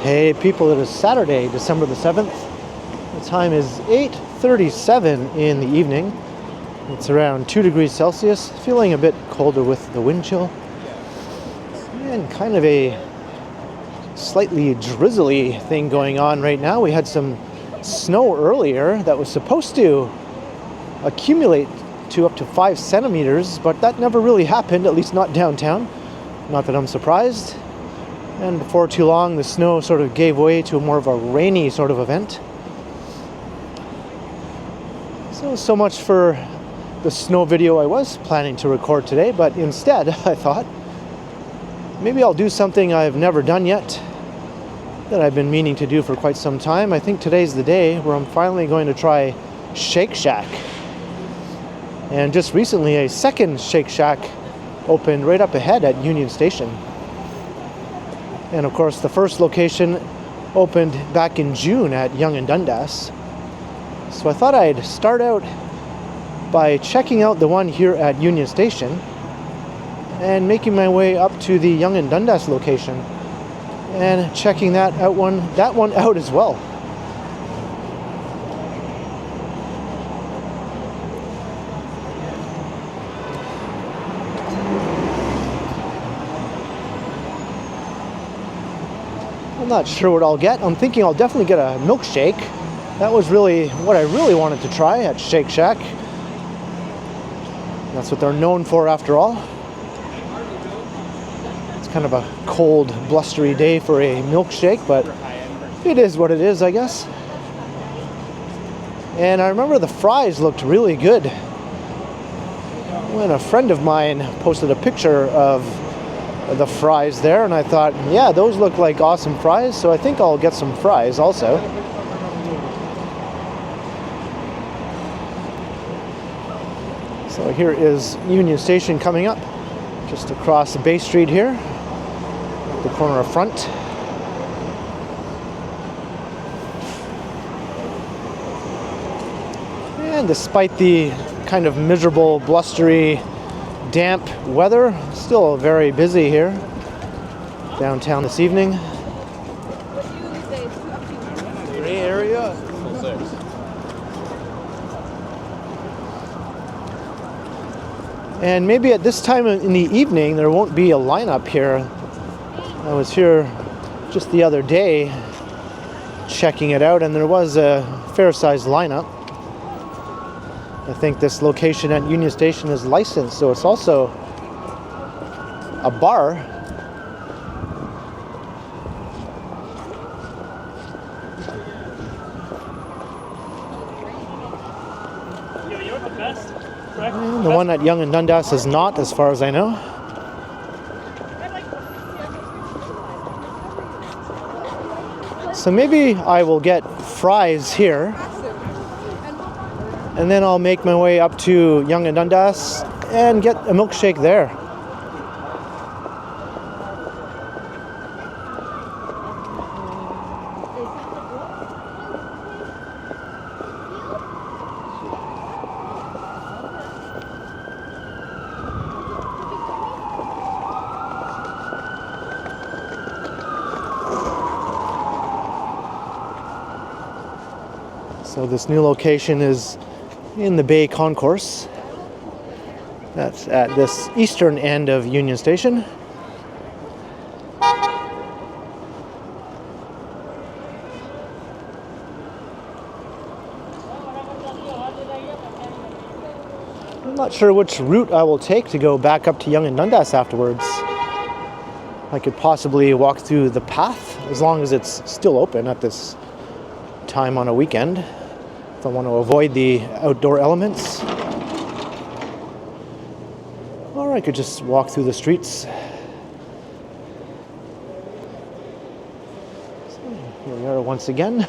Hey people, it is Saturday, December the 7th. The time is 8:37 in the evening. It's around 2 degrees Celsius, feeling a bit colder with the wind chill. And kind of a slightly drizzly thing going on right now. We had some snow earlier that was supposed to accumulate to up to 5 centimeters, but that never really happened, at least not downtown. Not that I'm surprised. And before too long, the snow sort of gave way to more of a rainy sort of event. So much for the snow video I was planning to record today, but instead I thought maybe I'll do something I've never done yet that I've been meaning to do for quite some time. I think today's the day where I'm finally going to try Shake Shack. And just recently, a second Shake Shack opened right up ahead at Union Station. And of course, the first location opened back in June at Yonge and Dundas. So I thought I'd start out by checking out the one here at Union Station and making my way up to the Yonge and Dundas location and checking that one out as well. I'm not sure what I'll get. I'm thinking I'll definitely get a milkshake. That was really what I really wanted to try at Shake Shack. That's what they're known for after all. It's kind of a cold, blustery day for a milkshake, but it is what it is, I guess. And I remember the fries looked really good. When a friend of mine posted a picture of the fries there, and I thought, yeah, those look like awesome fries, so I think I'll get some fries also. So here is Union Station coming up, just across Bay Street here, at the corner of Front. And despite the kind of miserable, blustery, damp weather, still very busy here downtown this evening. Gray area. And maybe at this time in the evening there won't be a lineup here. I was here just the other day checking it out, and there was a fair-sized lineup. I think this location at Union Station is licensed, so it's also a bar. And the one at Yonge and Dundas is not, as far as I know. So maybe I will get fries here, and then I'll make my way up to Yonge and Dundas and get a milkshake there. So this new location is in the Bay Concourse. That's at this eastern end of Union Station. I'm not sure which route I will take to go back up to Yonge and Dundas afterwards. I could possibly walk through the path, as long as it's still open at this time on a weekend, if I want to avoid the outdoor elements. Or I could just walk through the streets. So here we are once again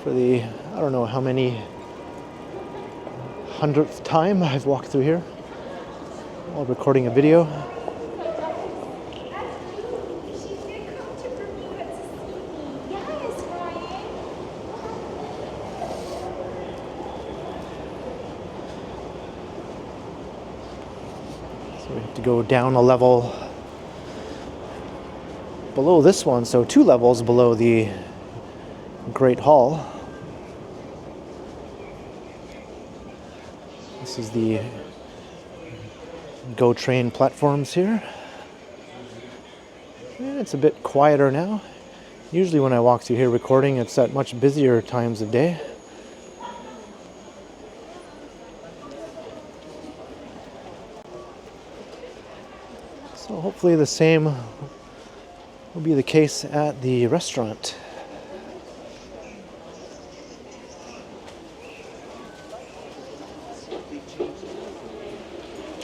for the, I don't know how many 100th time I've walked through here while recording a video. So we have to go down a level below this one, so 2 levels below the Great Hall. This is the GO train platforms here. And it's a bit quieter now. Usually when I walk through here recording, it's at much busier times of day. So hopefully the same will be the case at the restaurant.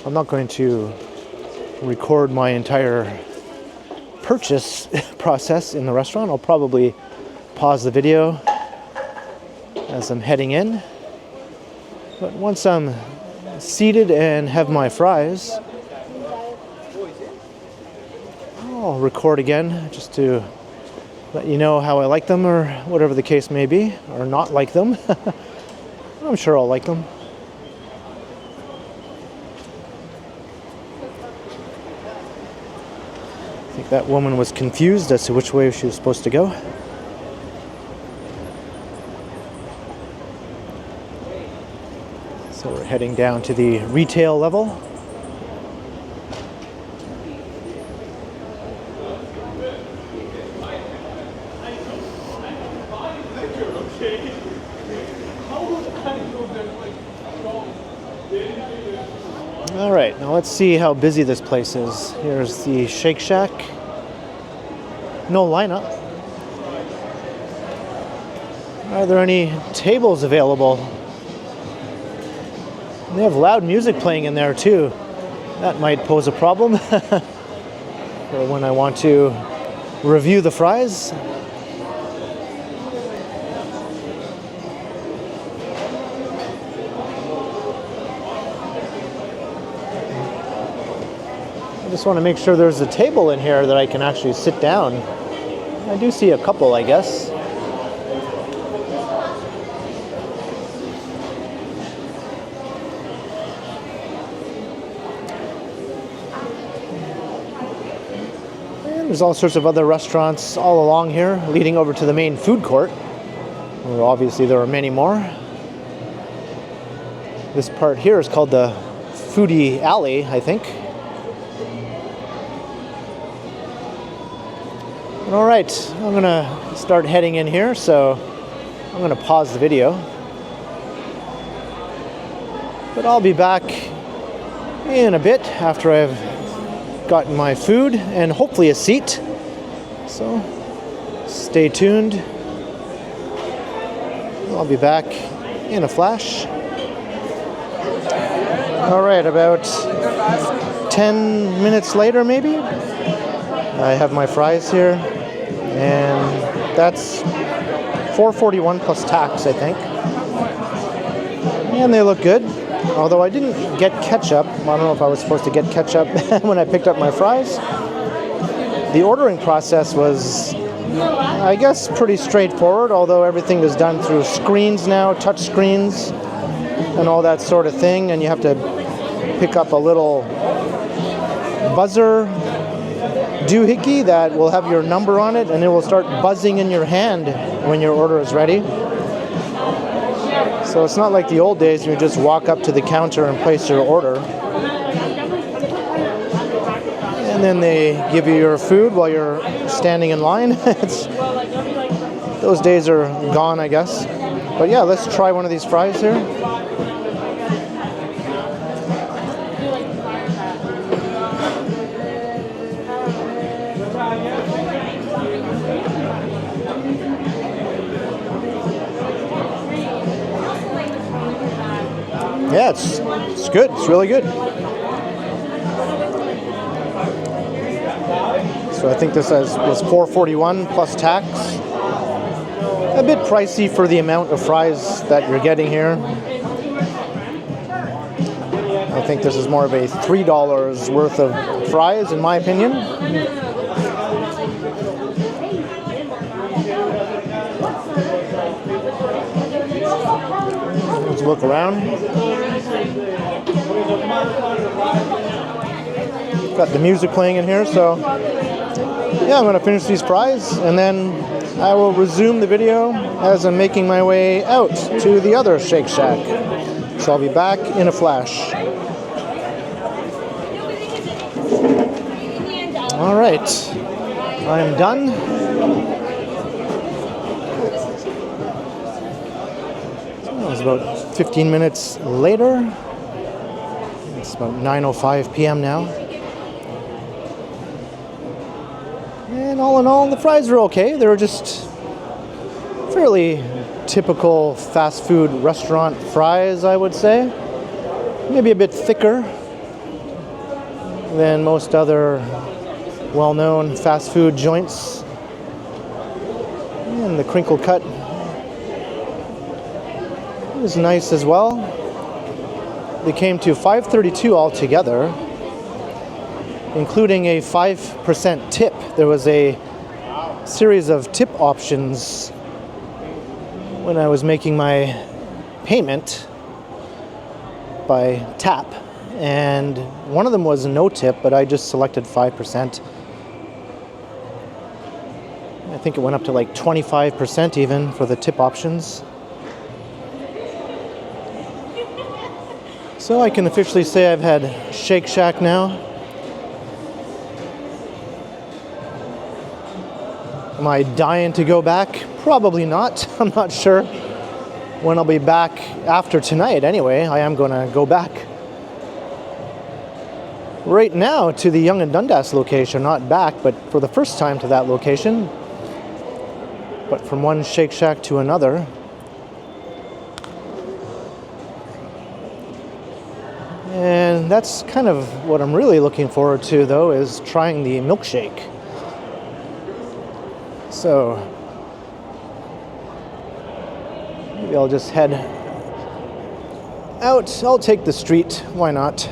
I'm not going to record my entire purchase process in the restaurant. I'll probably pause the video as I'm heading in. But once I'm seated and have my fries, I'll record again just to let you know how I like them, or whatever the case may be, or not like them. I'm sure I'll like them. I think that woman was confused as to which way she was supposed to go. So we're heading down to the retail level. All right, now let's see how busy this place is. Here's the Shake Shack. No lineup. Are there any tables available? They have loud music playing in there too. That might pose a problem for when I want to review the fries. I just want to make sure there's a table in here that I can actually sit down. I do see a couple, I guess. And there's all sorts of other restaurants all along here, leading over to the main food court. Well, obviously there are many more. This part here is called the Foodie Alley, I think. All right, I'm gonna start heading in here, so I'm gonna pause the video. But I'll be back in a bit after I've gotten my food and hopefully a seat. So stay tuned. I'll be back in a flash. All right, about 10 minutes later maybe, I have my fries here. And that's $4.41 plus tax, I think. And they look good. Although I didn't get ketchup. I don't know if I was supposed to get ketchup when I picked up my fries. The ordering process was, I guess, pretty straightforward, although everything is done through screens now, touch screens, and all that sort of thing. And you have to pick up a little buzzer doohickey that will have your number on it, and it will start buzzing in your hand when your order is ready. So it's not like the old days you just walk up to the counter and place your order. And then they give you your food while you're standing in line. Those days are gone, I guess. But yeah, let's try one of these fries here. Yeah, it's good. It's really good. So I think this was $4.41 plus tax. A bit pricey for the amount of fries that you're getting here. I think this is more of a $3 worth of fries, in my opinion. Let's look around. Got the music playing in here, so yeah, I'm going to finish these fries, and then I will resume the video as I'm making my way out to the other Shake Shack. So I'll be back in a flash. All right, I'm done. So it was about 15 minutes later. It's about 9:05 p.m. now. And all in all, the fries were okay. They were just fairly typical fast food restaurant fries, I would say. Maybe a bit thicker than most other well-known fast food joints. And the crinkle cut was nice as well. They came to $5.32 altogether, including a 5% tip. There was a series of tip options when I was making my payment by tap, and one of them was no tip, but I just selected 5%. I think it went up to like 25% even for the tip options. So I can officially say I've had Shake Shack now. Am I dying to go back? Probably not. I'm not sure when I'll be back after tonight. Anyway, I am going to go back right now to the Yonge and Dundas location. Not back, but for the first time to that location. But from one Shake Shack to another. And that's kind of what I'm really looking forward to, though, is trying the milkshake. So maybe I'll just head out. I'll take the street. Why not?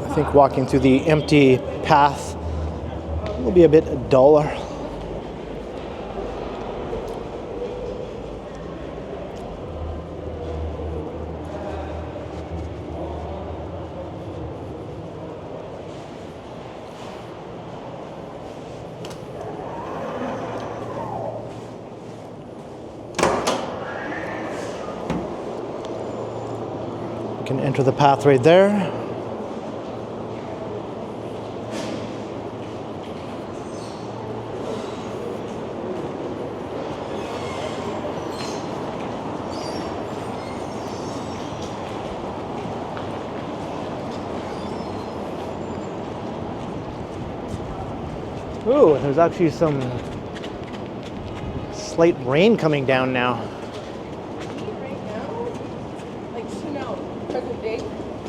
I think walking through the empty path will be a bit duller. You can enter the path right there. Ooh, there's actually some slight rain coming down now. Right now, like snow, present day,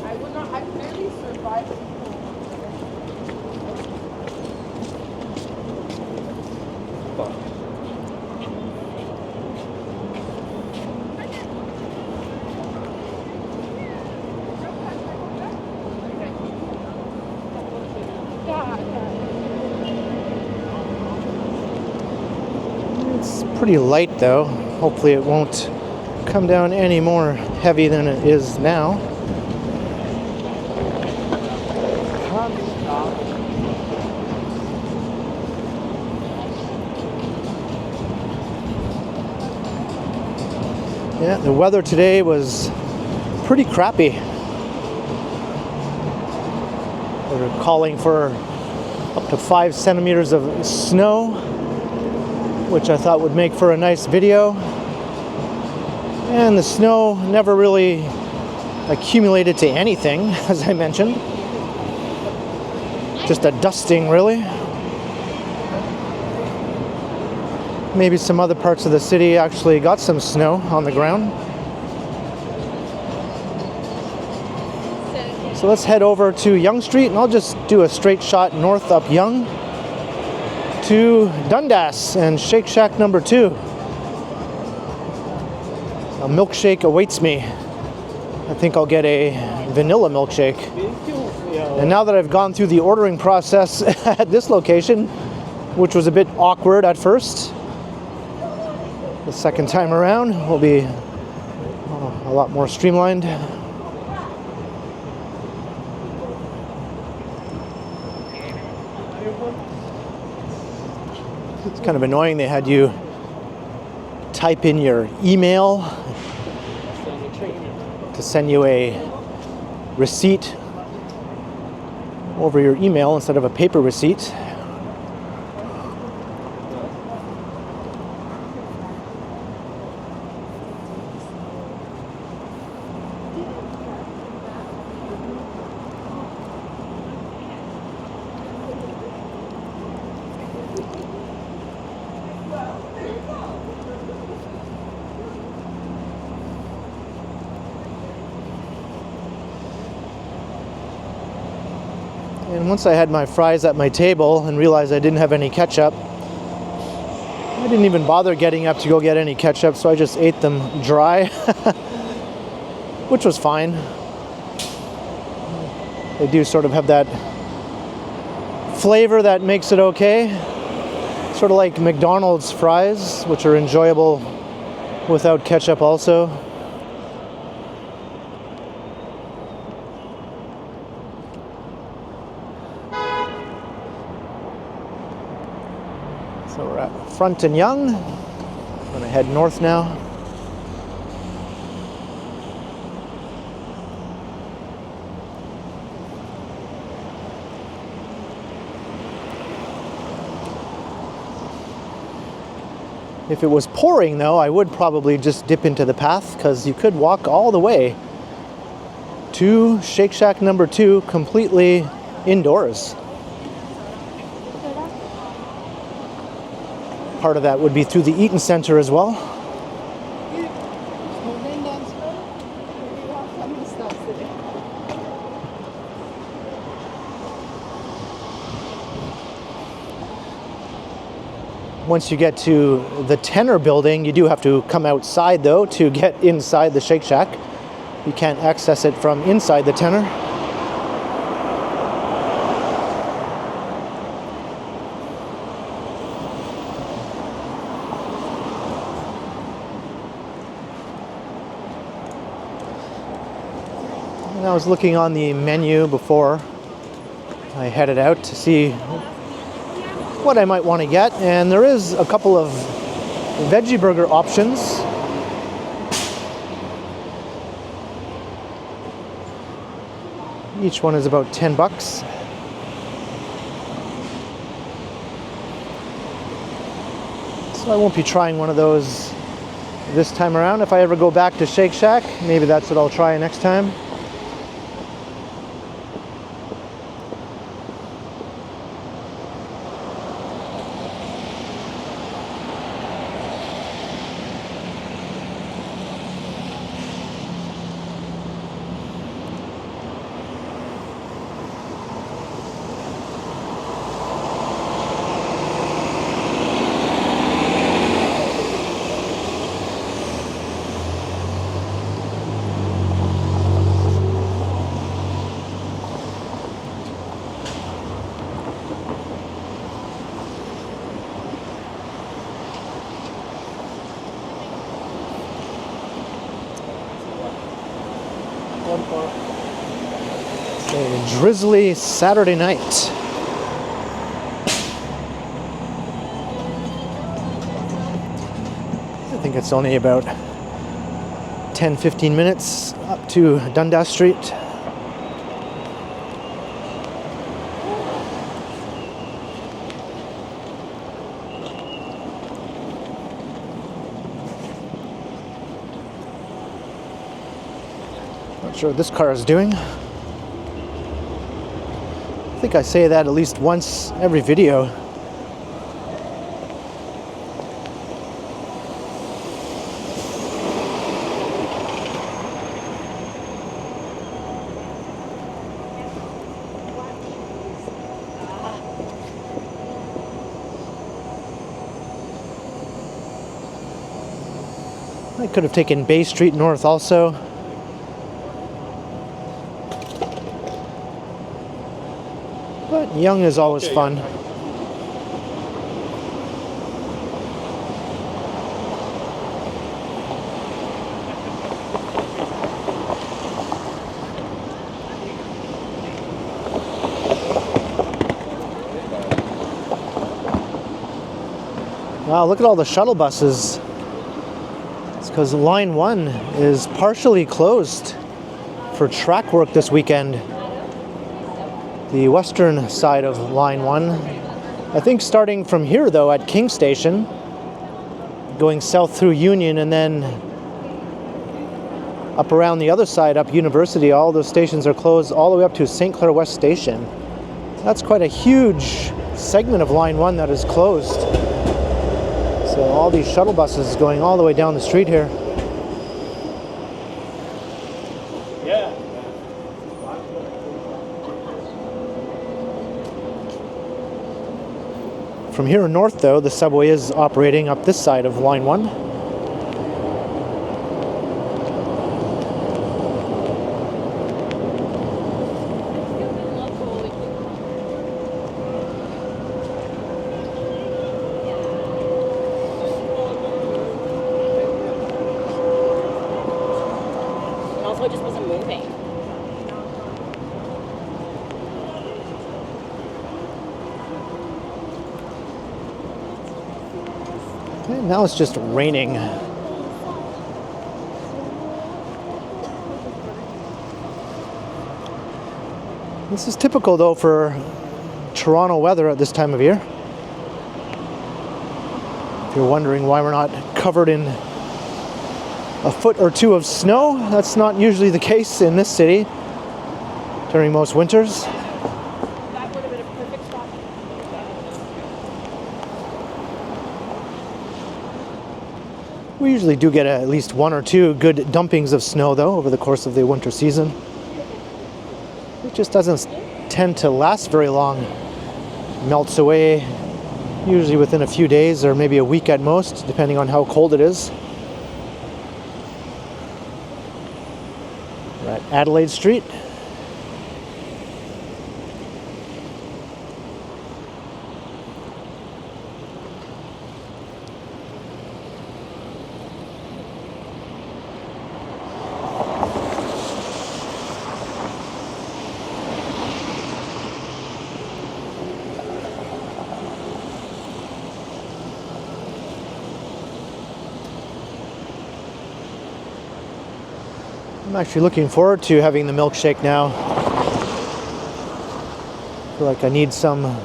I could barely survive. It's pretty light though. Hopefully it won't come down any more heavy than it is now. Yeah, the weather today was pretty crappy. They're calling for up to 5 centimeters of snow, which I thought would make for a nice video. And the snow never really accumulated to anything, as I mentioned. Just a dusting, really. Maybe some other parts of the city actually got some snow on the ground. So let's head over to Yonge Street, and I'll just do a straight shot north up Yonge to Dundas and Shake Shack number 2. A milkshake awaits me. I think I'll get a vanilla milkshake. And now that I've gone through the ordering process at this location, which was a bit awkward at first, the second time around will be a lot more streamlined. It's kind of annoying. They had you type in your email to send you a receipt over your email instead of a paper receipt. And once I had my fries at my table and realized I didn't have any ketchup, I didn't even bother getting up to go get any ketchup, so I just ate them dry, which was fine. They do sort of have that flavor that makes it okay. Sort of like McDonald's fries, which are enjoyable without ketchup also. So we're at Front and Young. I'm gonna head north now. If it was pouring though, I would probably just dip into the path because you could walk all the way to Shake Shack number 2 completely indoors. Part of that would be through the Eaton Center as well. Once you get to the Tenor building, you do have to come outside though to get inside the Shake Shack. You can't access it from inside the Tenor. And I was looking on the menu before I headed out to see what I might want to get, and there is a couple of veggie burger options. Each one is about $10. So I won't be trying one of those this time around. If I ever go back to Shake Shack, maybe that's what I'll try next time. It's a drizzly Saturday night. I think it's only about 10-15 minutes up to Dundas Street. Not sure what this car is doing. I think I say that at least once every video. I could have taken Bay Street North also. But Young is always fun. Wow, look at all the shuttle buses. It's because Line 1 is partially closed for track work this weekend. The western side of Line 1. I think starting from here though at King Station, going south through Union and then up around the other side up University, all those stations are closed all the way up to St. Clair West Station. That's quite a huge segment of Line 1 that is closed. So all these shuttle buses going all the way down the street here. From here north, though, the subway is operating up this side of Line 1. Also, it just wasn't moving. And now it's just raining. This is typical though for Toronto weather at this time of year. If you're wondering why we're not covered in a foot or two of snow, that's not usually the case in this city during most winters. That would have been a perfect spot. We usually do get at least one or two good dumpings of snow though over the course of the winter season. It just doesn't tend to last very long. Melts away usually within a few days or maybe a week at most, depending on how cold it is. We're at Adelaide Street. I'm actually looking forward to having the milkshake now. I feel like I need some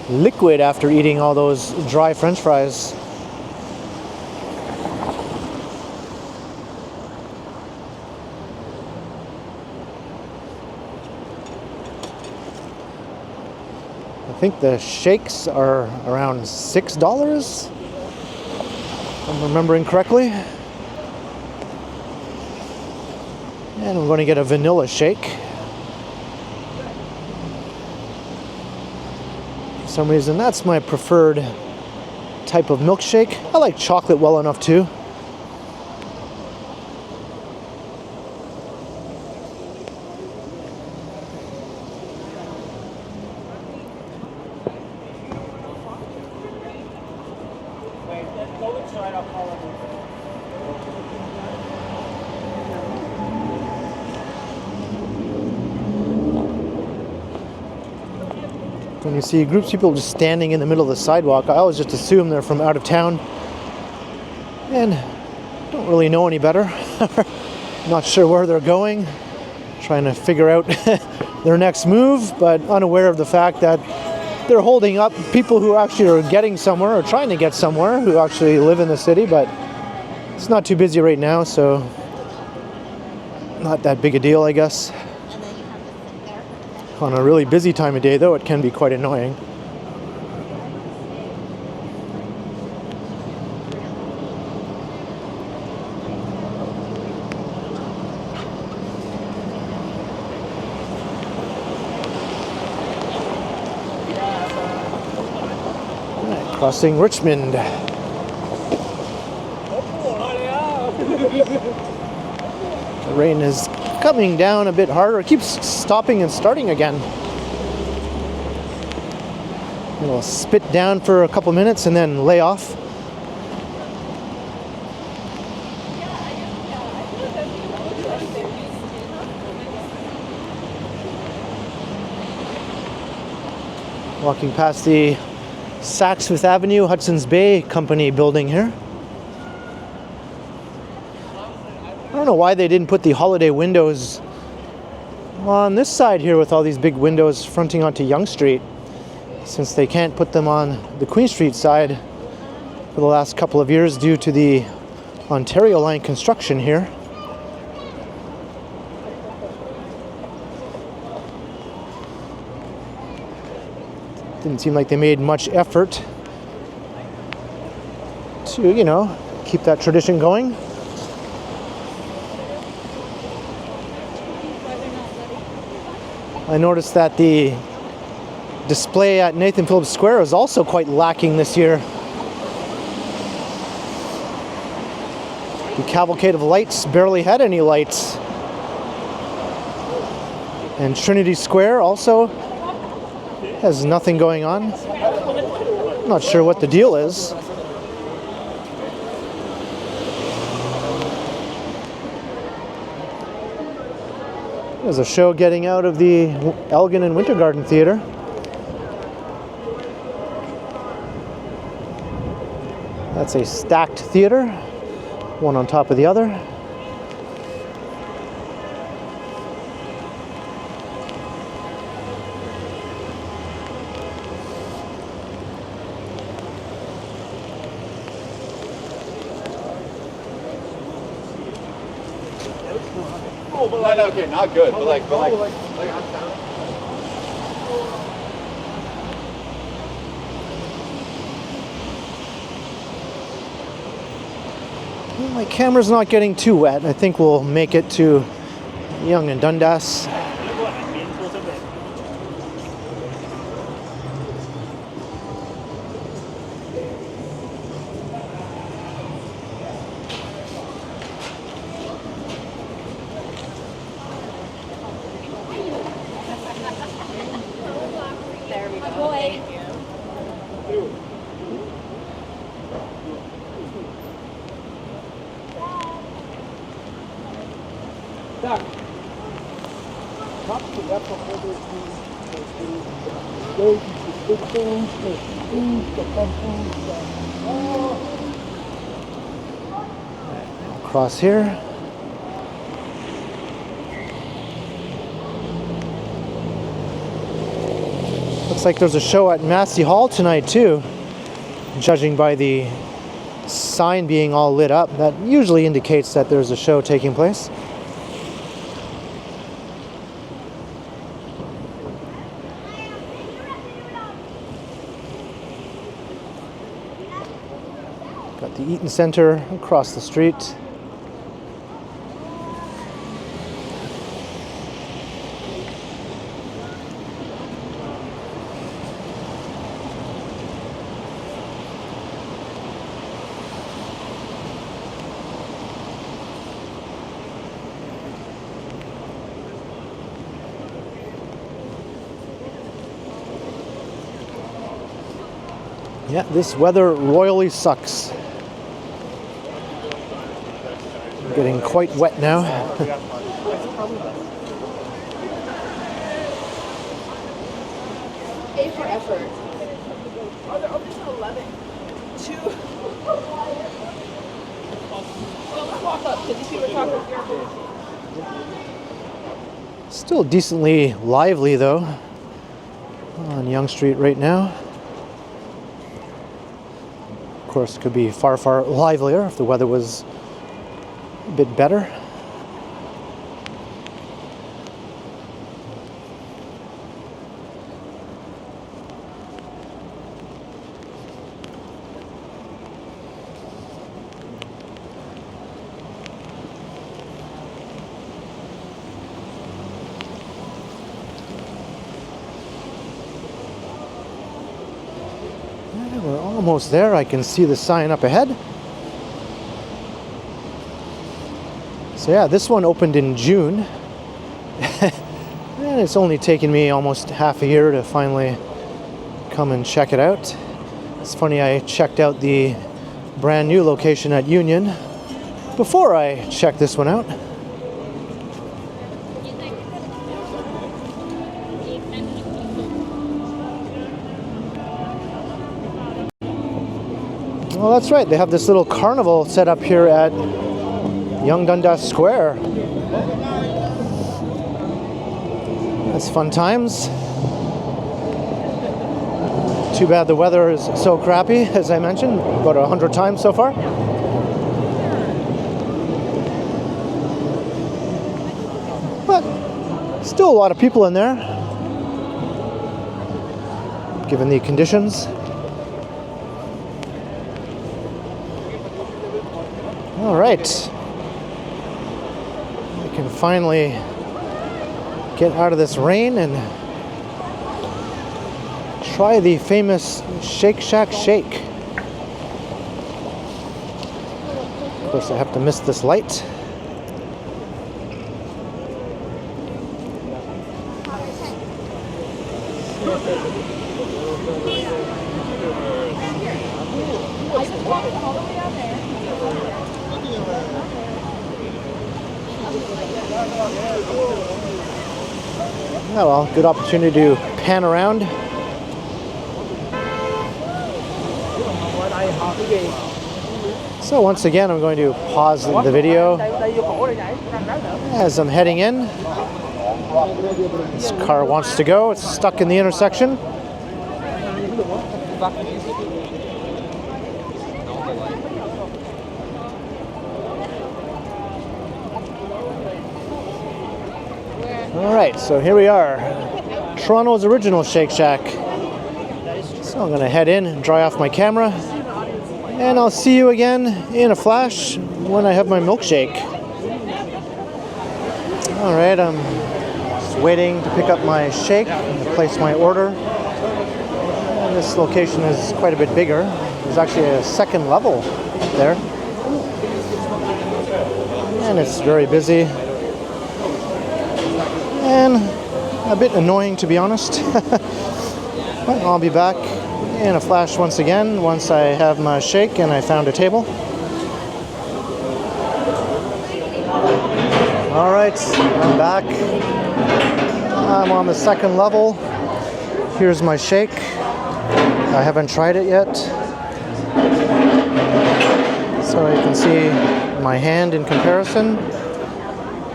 liquid after eating all those dry French fries. I think the shakes are around $6, if I'm remembering correctly. And I'm going to get a vanilla shake. For some reason, that's my preferred type of milkshake. I like chocolate well enough too. When you see groups of people just standing in the middle of the sidewalk, I always just assume they're from out of town and don't really know any better. Not sure where they're going, trying to figure out their next move, but unaware of the fact that they're holding up people who actually are getting somewhere or trying to get somewhere, who actually live in the city, but it's not too busy right now, so not that big a deal, I guess. On a really busy time of day, though, it can be quite annoying. Right, crossing Richmond. The rain is coming down a bit harder. It keeps stopping and starting again. It'll spit down for a couple minutes and then lay off. Walking past the Saks Fifth Avenue, Hudson's Bay Company building here. I don't know why they didn't put the holiday windows on this side here with all these big windows fronting onto Yonge Street, since they can't put them on the Queen Street side for the last couple of years due to the Ontario Line construction here. Didn't seem like they made much effort to, you know, keep that tradition going. I noticed that the display at Nathan Phillips Square is also quite lacking this year. The cavalcade of lights barely had any lights. And Trinity Square also has nothing going on. I'm not sure what the deal is. There's a show getting out of the Elgin and Winter Garden Theatre. That's a stacked theater, one on top of the other. No, okay, not good, but like My camera's not getting too wet. I think we'll make it to Yonge and Dundas. There we go. Thank you. Across here. Looks like there's a show at Massey Hall tonight too, judging by the sign being all lit up. That usually indicates that there's a show taking place. Got the Eaton Center across the street. Yeah, this weather royally sucks. I'm getting quite wet now. A for effort. Oh, they're open till 11. 2. Well, let's walk up because you see we're talking. Still decently lively though on Yonge Street right now. Of course, it could be far, far livelier if the weather was a bit better. We're almost there. I can see the sign up ahead. So yeah, this one opened in June. And it's only taken me almost half a year to finally come and check it out. It's funny, I checked out the brand new location at Union before I checked this one out. Oh, that's right. They have this little carnival set up here at Young Dundas Square. That's fun times. Too bad the weather is so crappy, as I mentioned, about 100 times so far. But still a lot of people in there, given the conditions. All right. We can finally get out of this rain and try the famous Shake Shack shake. Of course, I have to miss this light. Oh well, good opportunity to pan around. So once again, I'm going to pause the video as I'm heading in. This car wants to go. It's stuck in the intersection. All right, so here we are, Toronto's original Shake Shack. So I'm gonna head in and dry off my camera, and I'll see you again in a flash when I have my milkshake. All right, I'm just waiting to pick up my shake and place my order. And this location is quite a bit bigger. There's actually a second level there, and it's very busy. And a bit annoying, to be honest. But I'll be back in a flash once again once I have my shake and I found a table. All right, I'm back. I'm on the second level. Here's my shake. I haven't tried it yet. So you can see my hand in comparison.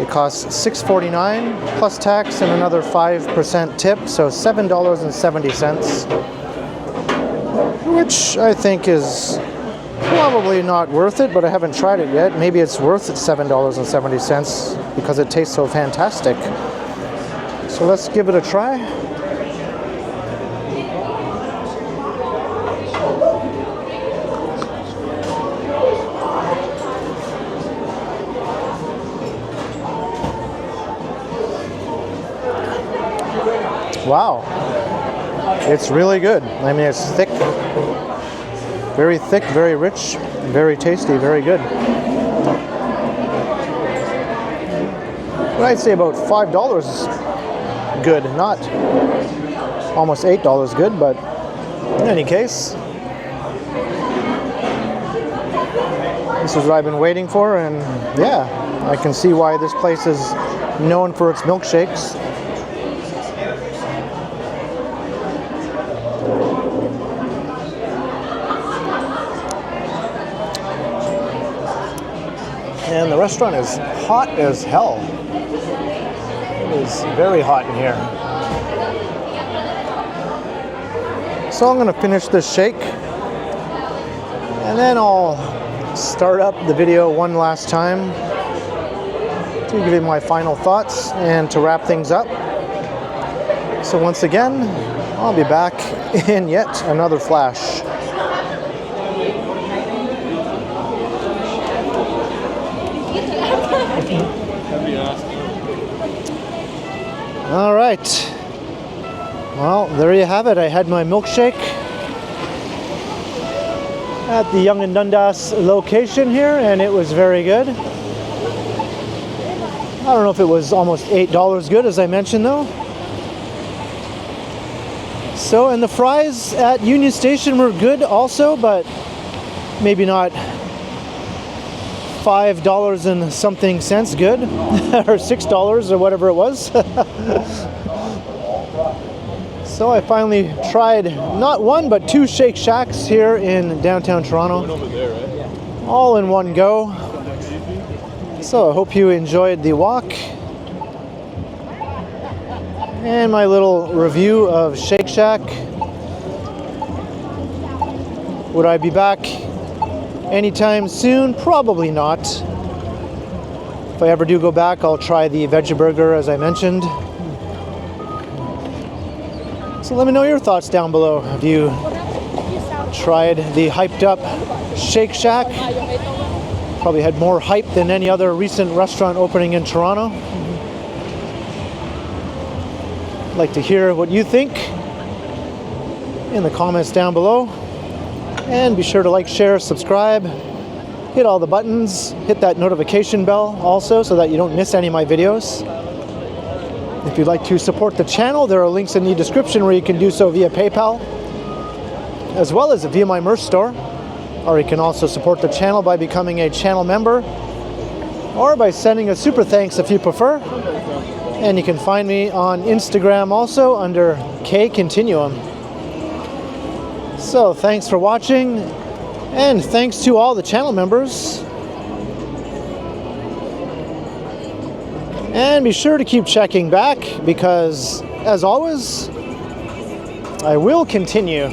It costs $6.49 plus tax and another 5% tip, so $7.70, which I think is probably not worth it, but I haven't tried it yet. Maybe it's worth $7.70 because it tastes so fantastic. So let's give it a try. Wow, it's really good. I mean, it's thick, very rich, very tasty, very good. But I'd say about $5 good, not almost $8 good, but in any case, this is what I've been waiting for, and yeah, I can see why this place is known for its milkshakes. And the restaurant is hot as hell. It is very hot in here. So I'm going to finish this shake, and then I'll start up the video one last time to give you my final thoughts and to wrap things up. So once again, I'll be back in yet another flash. All right. Well, there you have it. I had my milkshake at the Yonge and Dundas location here, and it was very good. I don't know if it was almost $8 good, as I mentioned, though. So, and the fries at Union Station were good also, but maybe not $5 and something cents good, or $6 or whatever it was. So I finally tried not one but two Shake Shacks here in downtown Toronto, all in one go. So I hope you enjoyed the walk and my little review of Shake Shack. Would I be back anytime soon? Probably not. If I ever do go back, I'll try the veggie burger as I mentioned. So let me know your thoughts down below. Have you tried the hyped up Shake Shack? Probably had more hype than any other recent restaurant opening in Toronto. I'd like to hear what you think in the comments down below. And be sure to like, share, subscribe, hit all the buttons, hit that notification bell also so that you don't miss any of my videos. If you'd like to support the channel, there are links in the description where you can do so via PayPal, as well as via my merch store. Or you can also support the channel by becoming a channel member, or by sending a super thanks if you prefer. And you can find me on Instagram also under KContinuum. So thanks for watching, and thanks to all the channel members. And be sure to keep checking back because, as always, I will continue.